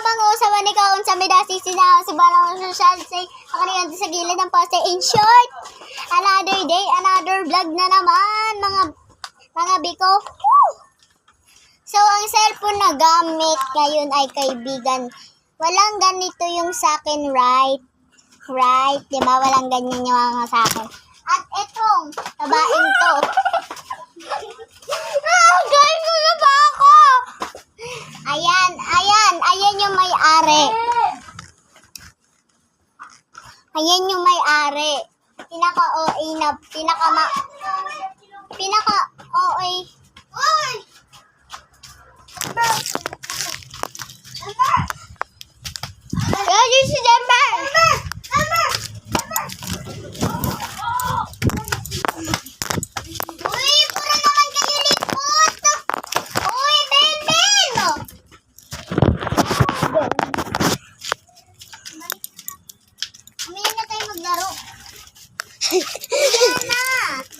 mangusawan ikaw sa medasi sinaw si Balang Social say akariyan sa gilid ng poste. In short, another day, another vlog na naman mga biko. Woo! So ang cellphone na gamit ngayon ay kaibigan. Walang ganito yung sa akin, right? Right, di ba? Walang ganyan yung mga sa akin. At etong tabain to. Guys, ano ba ako? Ayan yung may-ari. Ayan yung may-ari. Pinaka-OA na, pinaka-OA. Oy! Yan si Dember! Uy, pura naman kayo lipot! Uy, Benben! Umiyan na tayo maglaro. Umiyan na!